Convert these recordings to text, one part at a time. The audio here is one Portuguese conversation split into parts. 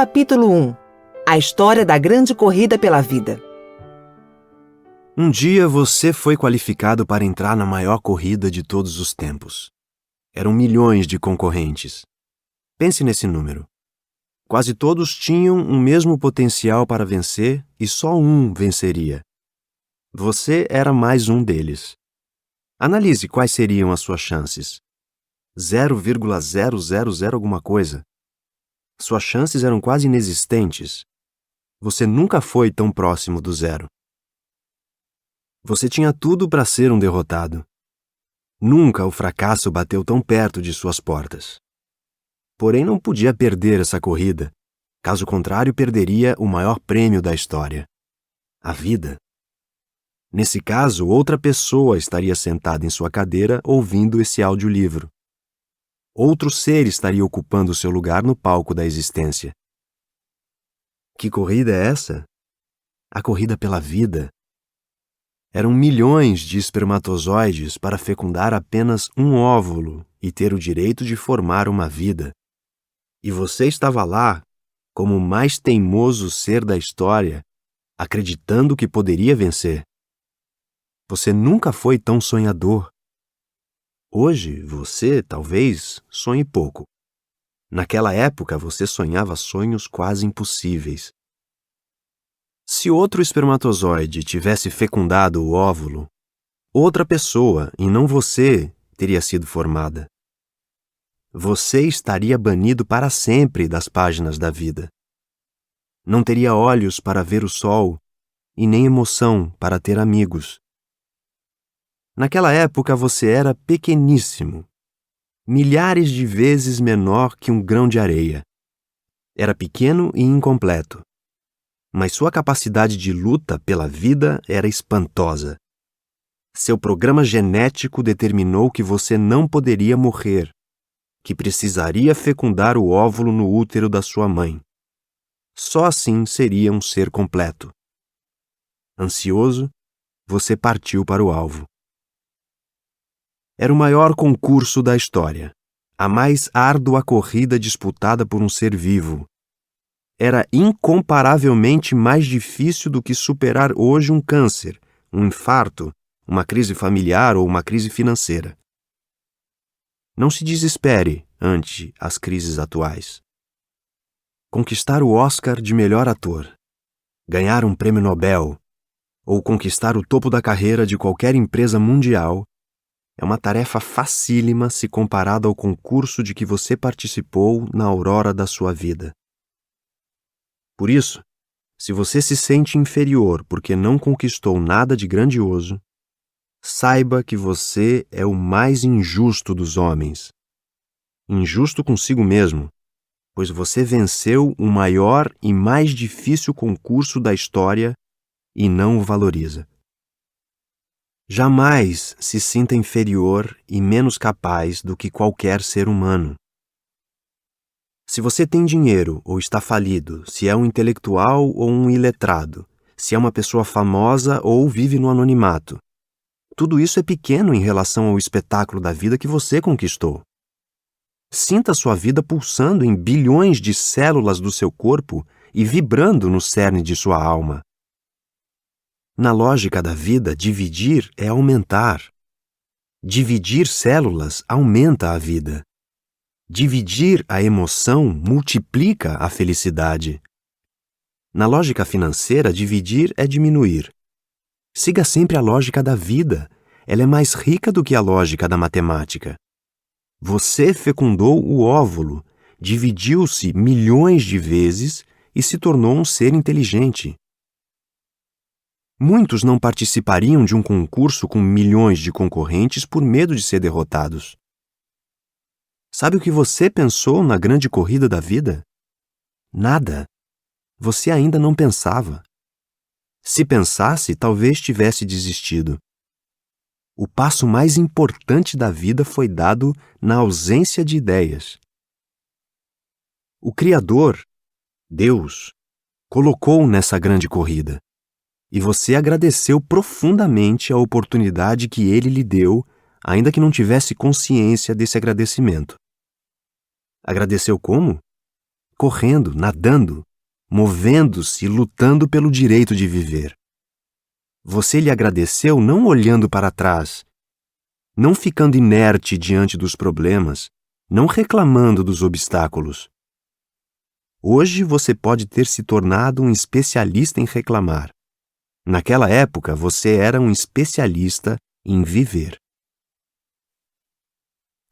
Capítulo 1. A história da grande corrida pela vida. Um dia você foi qualificado para entrar na maior corrida de todos os tempos. Eram milhões de concorrentes. Pense nesse número. Quase todos tinham o mesmo potencial para vencer e só um venceria. Você era mais um deles. Analise quais seriam as suas chances. 0,000 alguma coisa. Suas chances eram quase inexistentes. Você nunca foi tão próximo do zero. Você tinha tudo para ser um derrotado. Nunca o fracasso bateu tão perto de suas portas. Porém, não podia perder essa corrida. Caso contrário, perderia o maior prêmio da história: a vida. Nesse caso, outra pessoa estaria sentada em sua cadeira ouvindo esse audiolivro. Outro ser estaria ocupando seu lugar no palco da existência. Que corrida é essa? A corrida pela vida. Eram milhões de espermatozoides para fecundar apenas um óvulo e ter o direito de formar uma vida. E você estava lá, como o mais teimoso ser da história, acreditando que poderia vencer. Você nunca foi tão sonhador. Hoje, você, talvez, sonhe pouco. Naquela época, você sonhava sonhos quase impossíveis. Se outro espermatozoide tivesse fecundado o óvulo, outra pessoa, e não você, teria sido formada. Você estaria banido para sempre das páginas da vida. Não teria olhos para ver o sol e nem emoção para ter amigos. Naquela época você era pequeníssimo, milhares de vezes menor que um grão de areia. Era pequeno e incompleto, mas sua capacidade de luta pela vida era espantosa. Seu programa genético determinou que você não poderia morrer, que precisaria fecundar o óvulo no útero da sua mãe. Só assim seria um ser completo. Ansioso, você partiu para o alvo. Era o maior concurso da história, a mais árdua corrida disputada por um ser vivo. Era incomparavelmente mais difícil do que superar hoje um câncer, um infarto, uma crise familiar ou uma crise financeira. Não se desespere ante as crises atuais. Conquistar o Oscar de melhor ator, ganhar um prêmio Nobel ou conquistar o topo da carreira de qualquer empresa mundial é uma tarefa facílima se comparada ao concurso de que você participou na aurora da sua vida. Por isso, se você se sente inferior porque não conquistou nada de grandioso, saiba que você é o mais injusto dos homens. Injusto consigo mesmo, pois você venceu o maior e mais difícil concurso da história e não o valoriza. Jamais se sinta inferior e menos capaz do que qualquer ser humano. Se você tem dinheiro ou está falido, se é um intelectual ou um iletrado, se é uma pessoa famosa ou vive no anonimato, tudo isso é pequeno em relação ao espetáculo da vida que você conquistou. Sinta sua vida pulsando em bilhões de células do seu corpo e vibrando no cerne de sua alma. Na lógica da vida, dividir é aumentar. Dividir células aumenta a vida. Dividir a emoção multiplica a felicidade. Na lógica financeira, dividir é diminuir. Siga sempre a lógica da vida. Ela é mais rica do que a lógica da matemática. Você fecundou o óvulo, dividiu-se milhões de vezes e se tornou um ser inteligente. Muitos não participariam de um concurso com milhões de concorrentes por medo de ser derrotados. Sabe o que você pensou na grande corrida da vida? Nada. Você ainda não pensava. Se pensasse, talvez tivesse desistido. O passo mais importante da vida foi dado na ausência de ideias. O Criador, Deus, colocou nessa grande corrida. E você agradeceu profundamente a oportunidade que ele lhe deu, ainda que não tivesse consciência desse agradecimento. Agradeceu como? correndo, nadando, movendo-se, lutando pelo direito de viver. Você lhe agradeceu não olhando para trás, não ficando inerte diante dos problemas, não reclamando dos obstáculos. Hoje você pode ter se tornado um especialista em reclamar. Naquela época, você era um especialista em viver.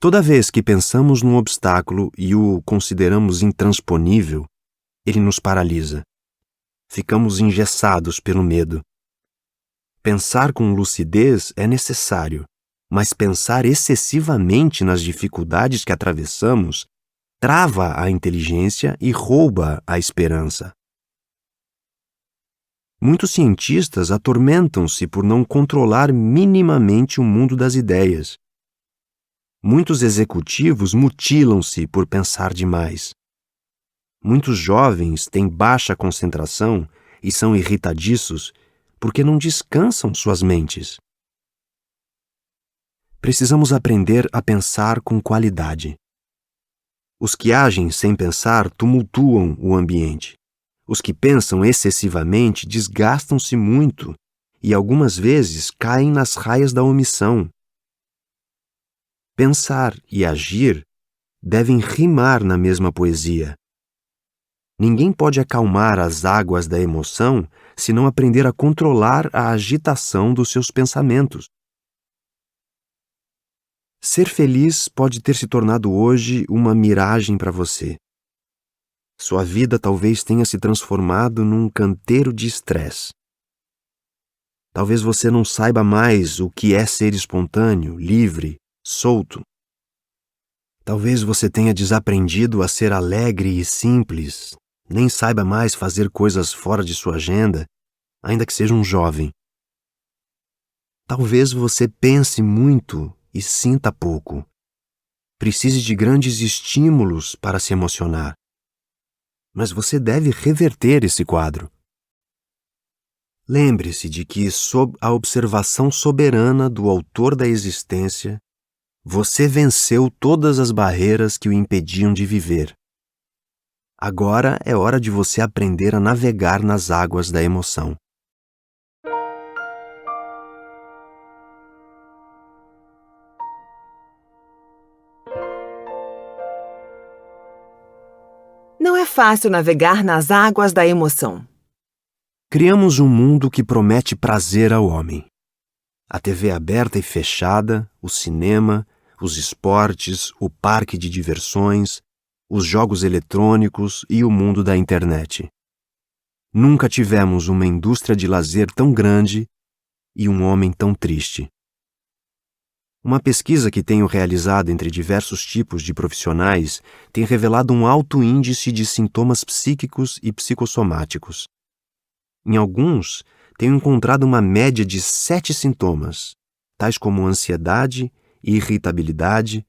Toda vez que pensamos num obstáculo e o consideramos intransponível, ele nos paralisa. Ficamos engessados pelo medo. Pensar com lucidez é necessário, mas pensar excessivamente nas dificuldades que atravessamos trava a inteligência e rouba a esperança. Muitos cientistas atormentam-se por não controlar minimamente o mundo das ideias. Muitos executivos mutilam-se por pensar demais. Muitos jovens têm baixa concentração e são irritadiços porque não descansam suas mentes. Precisamos aprender a pensar com qualidade. Os que agem sem pensar tumultuam o ambiente. Os que pensam excessivamente desgastam-se muito e algumas vezes caem nas raias da omissão. Pensar e agir devem rimar na mesma poesia. Ninguém pode acalmar as águas da emoção se não aprender a controlar a agitação dos seus pensamentos. Ser feliz pode ter se tornado hoje uma miragem para você. Sua vida talvez tenha se transformado num canteiro de estresse. Talvez você não saiba mais o que é ser espontâneo, livre, solto. Talvez você tenha desaprendido a ser alegre e simples, nem saiba mais fazer coisas fora de sua agenda, ainda que seja um jovem. Talvez você pense muito e sinta pouco. Precise de grandes estímulos para se emocionar. Mas você deve reverter esse quadro. Lembre-se de que, sob a observação soberana do autor da existência, você venceu todas as barreiras que o impediam de viver. Agora é hora de você aprender a navegar nas águas da emoção. Não é fácil navegar nas águas da emoção. Criamos um mundo que promete prazer ao homem. A TV aberta e fechada, o cinema, os esportes, o parque de diversões, os jogos eletrônicos e o mundo da internet. Nunca tivemos uma indústria de lazer tão grande e um homem tão triste. Uma pesquisa que tenho realizado entre diversos tipos de profissionais tem revelado um alto índice de sintomas psíquicos e psicossomáticos. Em alguns, tenho encontrado uma média de 7 sintomas, tais como ansiedade, irritabilidade,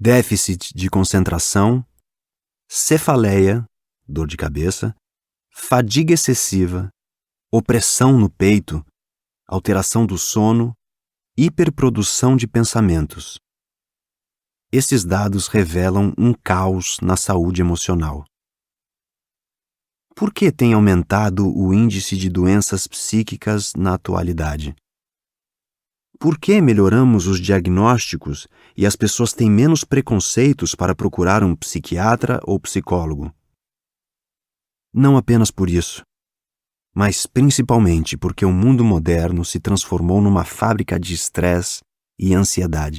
déficit de concentração, cefaleia, dor de cabeça, fadiga excessiva, opressão no peito, alteração do sono, hiperprodução de pensamentos. Esses dados revelam um caos na saúde emocional. Por que tem aumentado o índice de doenças psíquicas na atualidade? Por que melhoramos os diagnósticos e as pessoas têm menos preconceitos para procurar um psiquiatra ou psicólogo? Não apenas por isso, mas principalmente porque o mundo moderno se transformou numa fábrica de estresse e ansiedade.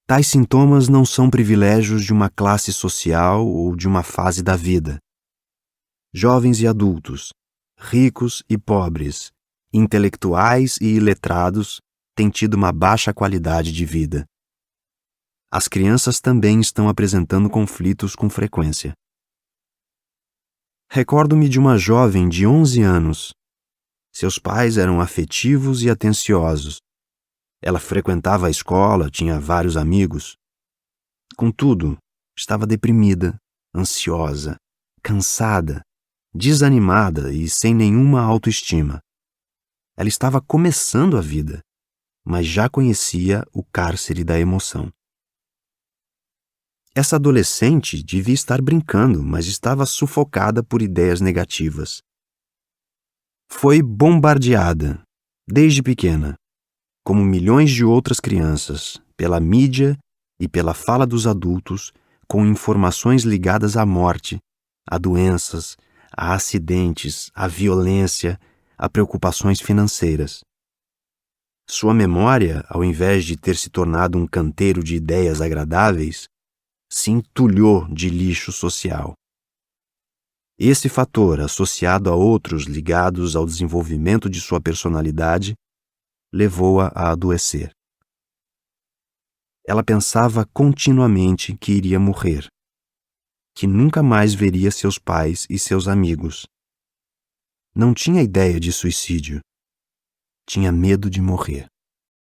Tais sintomas não são privilégios de uma classe social ou de uma fase da vida. Jovens e adultos, ricos e pobres, intelectuais e iletrados têm tido uma baixa qualidade de vida. As crianças também estão apresentando conflitos com frequência. Recordo-me de uma jovem de 11 anos. Seus pais eram afetivos e atenciosos. Ela frequentava a escola, tinha vários amigos. Contudo, estava deprimida, ansiosa, cansada, desanimada e sem nenhuma autoestima. Ela estava começando a vida, mas já conhecia o cárcere da emoção. Essa adolescente devia estar brincando, mas estava sufocada por ideias negativas. Foi bombardeada, desde pequena, como milhões de outras crianças, pela mídia e pela fala dos adultos, com informações ligadas à morte, a doenças, a acidentes, à violência, a preocupações financeiras. Sua memória, ao invés de ter se tornado um canteiro de ideias agradáveis, se entulhou de lixo social. Esse fator, associado a outros ligados ao desenvolvimento de sua personalidade, levou-a a adoecer. Ela pensava continuamente que iria morrer, que nunca mais veria seus pais e seus amigos. Não tinha ideia de suicídio. Tinha medo de morrer.